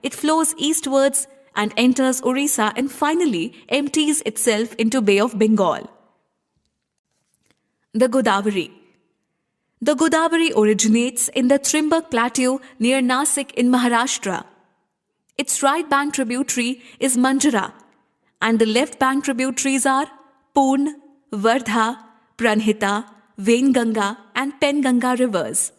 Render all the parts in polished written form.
it flows eastwards and enters Orissa and finally empties itself into Bay of Bengal. The Godavari. The Godavari originates in the Trimbak Plateau near Nasik in Maharashtra. Its right bank tributary is Manjara, and the left bank tributaries are Poon, Vardha, Pranhita, Venganga, and Penganga rivers.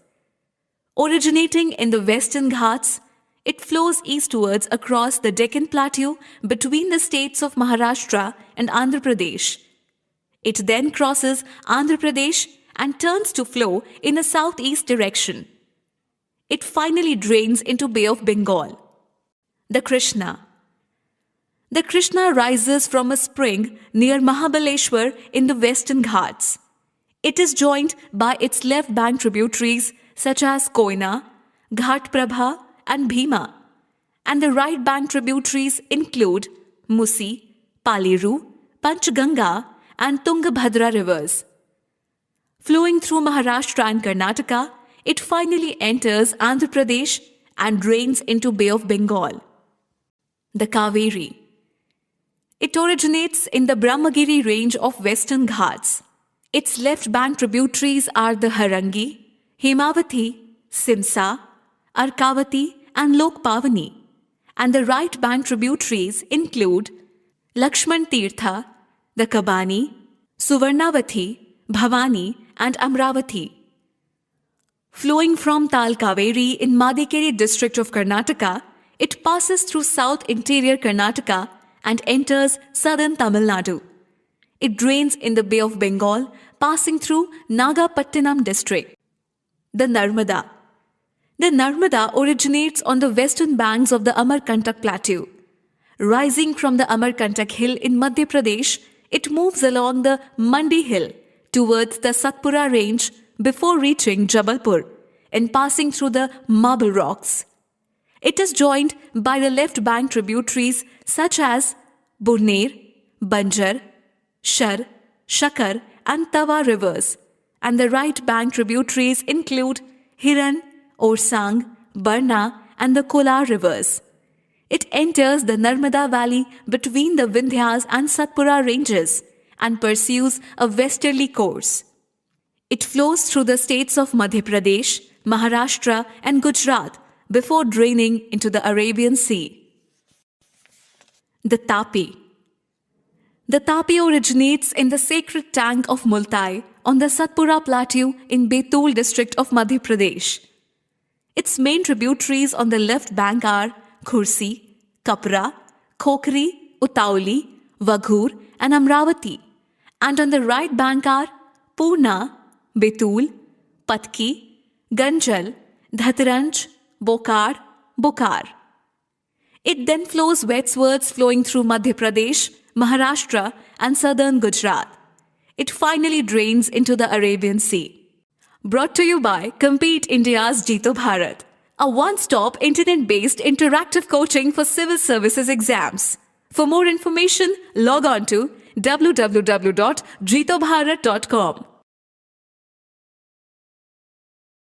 Originating in the Western Ghats, it flows eastwards across the Deccan Plateau between the states of Maharashtra and Andhra Pradesh. It then crosses Andhra Pradesh and turns to flow in a southeast direction. It finally drains into Bay of Bengal. The Krishna. The Krishna rises from a spring near Mahabaleshwar in the Western Ghats. It is joined by its left bank tributaries such as Koyna, Ghat Prabha, and Bhima, and the right bank tributaries include Musi, Paliru, Panchganga, and Tungabhadra rivers. Flowing through Maharashtra and Karnataka, it finally enters Andhra Pradesh and drains into Bay of Bengal. The Kaveri. It originates in the Brahmagiri range of Western Ghats. Its left bank tributaries are the Harangi, Hemavati, Simsa, Arkavati, and Lokpavani, and the right bank tributaries include Lakshman Tirtha, the Kabani, Suvarnavati, Bhavani, and Amravati. Flowing from Tal Kaveri in Madikeri district of Karnataka, it passes through south interior Karnataka and enters southern Tamil Nadu. It drains in the Bay of Bengal, passing through Nagapattinam district. The Narmada. The Narmada originates on the western banks of the Amarkantak Plateau. Rising from the Amarkantak hill in Madhya Pradesh, it moves along the Mandi hill towards the Satpura range before reaching Jabalpur and passing through the Marble Rocks. It is joined by the left bank tributaries such as Burner, Banjar, Shar, Shakar, and Tawa rivers, and the right bank tributaries include Hiran, Orsang, Barna, and the Kolar rivers. It enters the Narmada Valley between the Vindhyas and Satpura ranges and pursues a westerly course. It flows through the states of Madhya Pradesh, Maharashtra, and Gujarat before draining into the Arabian Sea. The Tapi. The Tapi originates in the sacred tank of Multai on the Satpura Plateau in Betul district of Madhya Pradesh. Its main tributaries on the left bank are Khursi, Kapra, Khokri, Utauli, Vaghur, and Amravati, and on the right bank are Purna, Betul, Patki, Ganjal, Dhataranj, Bokar, Bokar. It then flows westwards flowing through Madhya Pradesh, Maharashtra, and southern Gujarat. It finally drains into the Arabian Sea. Brought to you by Compete India's Jeeto Bharat, a one-stop internet-based interactive coaching for civil services exams. For more information, log on to www.jeetobharat.com.